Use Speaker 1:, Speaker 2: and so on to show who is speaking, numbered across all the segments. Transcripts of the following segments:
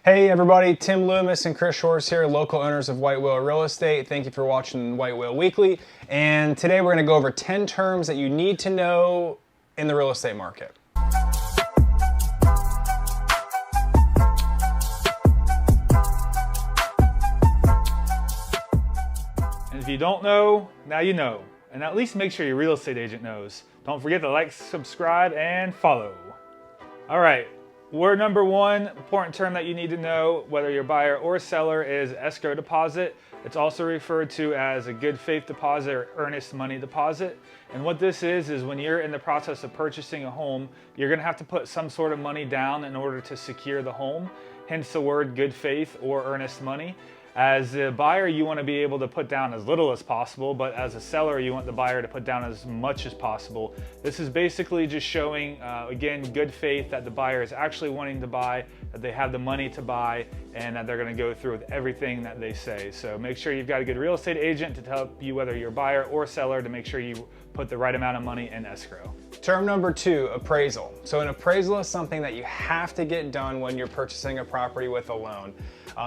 Speaker 1: Hey everybody, Tim Loomis and Chris Shores here, local owners of White Whale Real Estate. Thank you for watching White Whale Weekly. And today we're going to go over 10 terms that you need to know in the real estate market.
Speaker 2: And if you don't know, now you know. And at least make sure your real estate agent knows. Don't forget to like, subscribe, and follow. All right. Word number one, important term that you need to know, whether you're buyer or seller, is escrow deposit. It's also referred to as a good faith deposit or earnest money deposit. And what this is when you're in the process of purchasing a home, you're gonna have to put some sort of money down in order to secure the home, hence the word good faith or earnest money. As a buyer, you want to be able to put down as little as possible, but as a seller, you want the buyer to put down as much as possible. This is basically just showing, again, good faith that the buyer is actually wanting to buy, that they have the money to buy, and that they're going to go through with everything that they say. So make sure you've got a good real estate agent to help you, whether you're a buyer or seller, to make sure you put the right amount of money in escrow.
Speaker 1: Term number two, appraisal. So an appraisal is something that you have to get done when you're purchasing a property with a loan.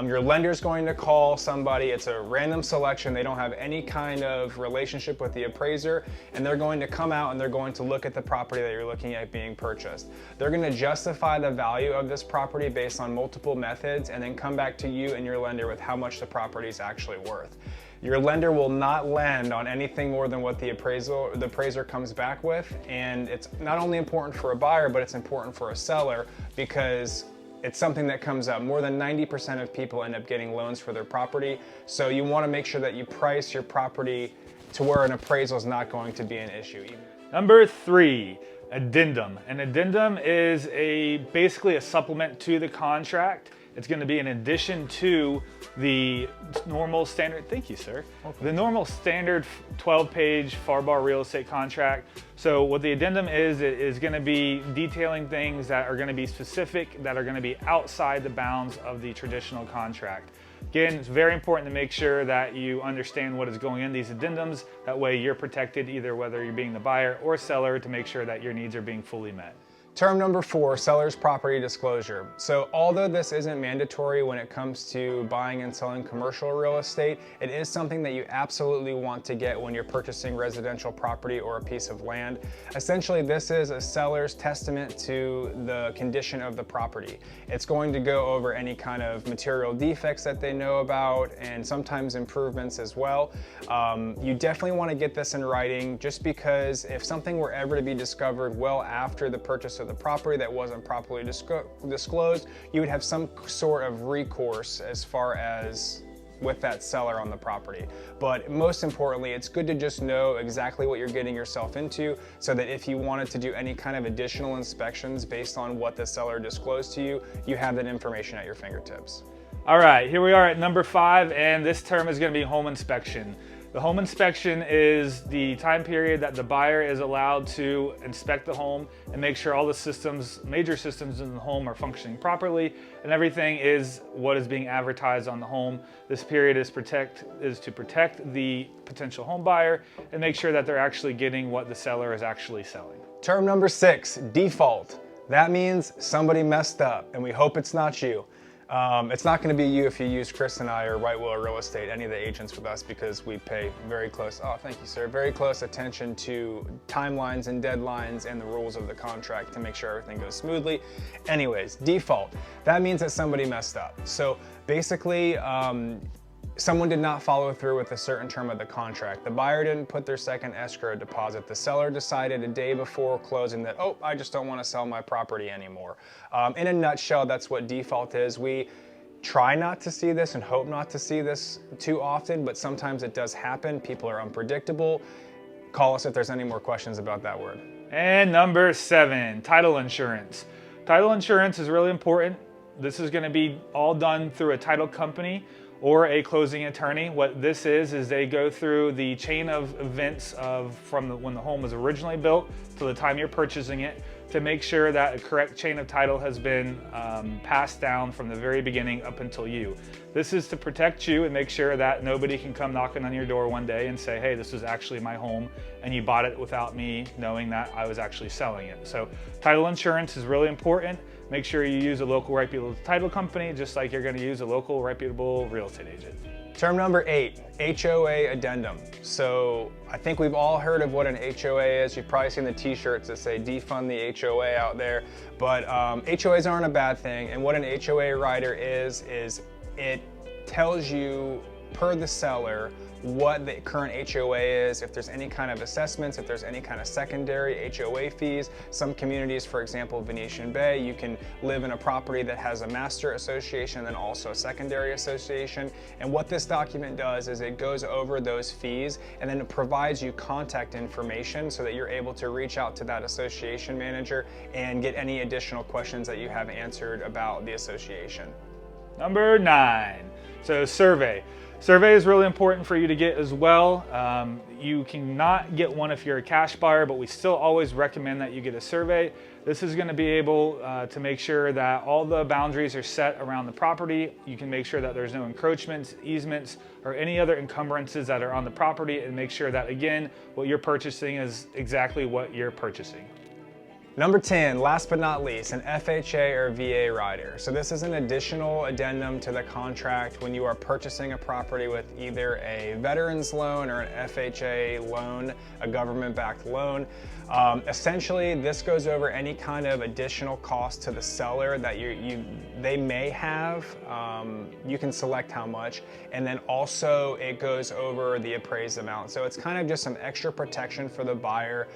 Speaker 1: Your lender's going to call somebody, it's a random selection, they don't have any kind of relationship with the appraiser, and they're going to come out and they're going to look at the property that you're looking at being purchased. They're going to justify the value of this property based on multiple methods and then come back to you and your lender with how much the property is actually worth. Your lender will not lend on anything more than what the appraiser comes back with, and it's not only important for a buyer, but it's important for a seller because it's something that comes up. More than 90% of people end up getting loans for their property, so you want to make sure that you price your property to where an appraisal is not going to be an issue.
Speaker 2: Number three, addendum. An addendum is basically a supplement to the contract. It's going to be in addition to the normal standard, thank you sir, the normal standard 12-page FAR real estate contract. So what the addendum is, it is going to be detailing things that are going to be specific, that are going to be outside the bounds of the traditional contract. Again, it's very important to make sure that you understand what is going in these addendums. That way you're protected either whether you're being the buyer or seller to make sure that your needs are being fully met.
Speaker 1: Term number four, seller's property disclosure. So although this isn't mandatory when it comes to buying and selling commercial real estate, it is something that you absolutely want to get when you're purchasing residential property or a piece of land. Essentially, this is a seller's testament to the condition of the property. It's going to go over any kind of material defects that they know about and sometimes improvements as well. You definitely want to get this in writing just because if something were ever to be discovered well after the purchase of the property that wasn't properly disclosed, you would have some sort of recourse as far as with that seller on the property. But most importantly, it's good to just know exactly what you're getting yourself into so that if you wanted to do any kind of additional inspections based on what the seller disclosed to you, you have that information at your fingertips.
Speaker 2: All right, here we are at number five, and this term is going to be home inspection. The home inspection is the time period that the buyer is allowed to inspect the home and make sure all the systems, major systems in the home are functioning properly and everything is what is being advertised on the home. This period is to protect the potential home buyer and make sure that they're actually getting what the seller is actually selling.
Speaker 1: Term number six, default. That means somebody messed up and we hope it's not you. It's not going to be you if you use Chris and I or White Whale Real Estate, any of the agents with us, because we pay very close, thank you sir, very close attention to timelines and deadlines and the rules of the contract to make sure everything goes smoothly. Anyways, default, that means that somebody messed up. So basically, someone did not follow through with a certain term of the contract. The buyer didn't put their second escrow deposit. The seller decided a day before closing that, oh, I just don't want to sell my property anymore. In a nutshell, that's what default is. We try not to see this and hope not to see this too often, but sometimes it does happen. People are unpredictable. Call us if there's any more questions about that word.
Speaker 2: And number seven, title insurance. Title insurance is really important. This is going to be all done through a title company or a closing attorney. What this is they go through the chain of events from when the home was originally built to the time you're purchasing it to make sure that a correct chain of title has been passed down from the very beginning up until you. This is to protect you and make sure that nobody can come knocking on your door one day and say, hey, this is actually my home and you bought it without me knowing that I was actually selling it. So title insurance is really important. make sure you use a local reputable title company, just like you're going to use a local reputable real estate agent.
Speaker 1: Term number 8, HOA Addendum. So I think we've all heard of what an HOA is. You've probably seen the t-shirts that say defund the HOA out there, but HOAs aren't a bad thing. And what an HOA rider is it tells you per the seller what the current HOA is, if there's any kind of assessments, if there's any kind of secondary HOA fees. Some communities, for example, Venetian Bay, you can live in a property that has a master association and then also a secondary association. And what this document does is it goes over those fees and then it provides you contact information so that you're able to reach out to that association manager and get any additional questions that you have answered about the association.
Speaker 2: Number 9, so survey. Survey is really important for you to get as well. You cannot get one if you're a cash buyer, but we still always recommend that you get a survey. This is going to be able to make sure that all the boundaries are set around the property. You can make sure that there's no encroachments, easements, or any other encumbrances that are on the property, and make sure that, again, what you're purchasing is exactly what you're purchasing.
Speaker 1: Number 10, last but not least, an FHA or VA rider. So this is an additional addendum to the contract when you are purchasing a property with either a veteran's loan or an FHA loan, a government-backed loan. Essentially, this goes over any kind of additional cost to the seller that they may have. You can select how much, and then also it goes over the appraised amount. So it's kind of just some extra protection for the buyer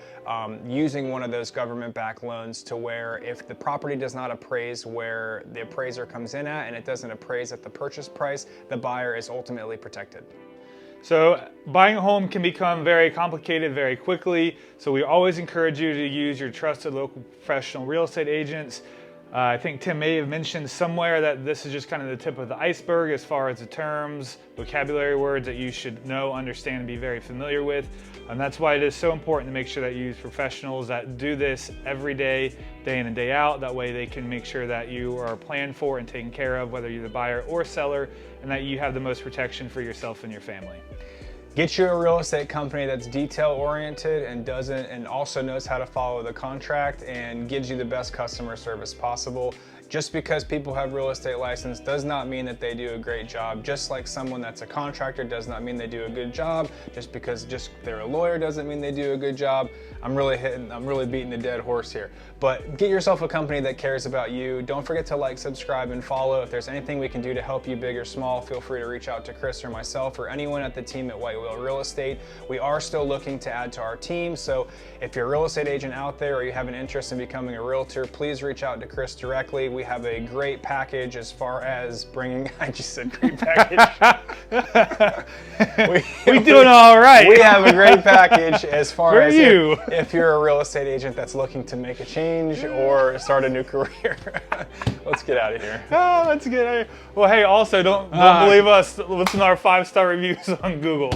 Speaker 1: using one of those government-backed loans, to where if the property does not appraise where the appraiser comes in at and it doesn't appraise at the purchase price, the buyer is ultimately protected.
Speaker 2: So buying a home can become very complicated very quickly. So we always encourage you to use your trusted local professional real estate agents. I think Tim may have mentioned somewhere that this is just kind of the tip of the iceberg as far as the terms, vocabulary words that you should know, understand, and be very familiar with. And that's why it is so important to make sure that you use professionals that do this every day, day in and day out. That way they can make sure that you are planned for and taken care of, whether you're the buyer or seller, and that you have the most protection for yourself and your family.
Speaker 1: Get you a real estate company that's detail oriented and also knows how to follow the contract and gives you the best customer service possible. Just because people have real estate license does not mean that they do a great job. Just like someone that's a contractor does not mean they do a good job. Just because they're a lawyer doesn't mean they do a good job. I'm really beating the dead horse here. But get yourself a company that cares about you. Don't forget to like, subscribe, and follow. If there's anything we can do to help you, big or small, feel free to reach out to Chris or myself or anyone at the team at White Whale Real Estate. We are still looking to add to our team, so if you're a real estate agent out there or you have an interest in becoming a realtor, please reach out to Chris directly. We have a great package as far as bringing, I just said great package.
Speaker 2: We're doing all right.
Speaker 1: We have a great package as far as
Speaker 2: you.
Speaker 1: If you're a real estate agent that's looking to make a change or start a new career. Let's get out of here.
Speaker 2: Oh, let's get out of here. Well, hey, also don't believe us. Listen to our 5-star reviews on Google.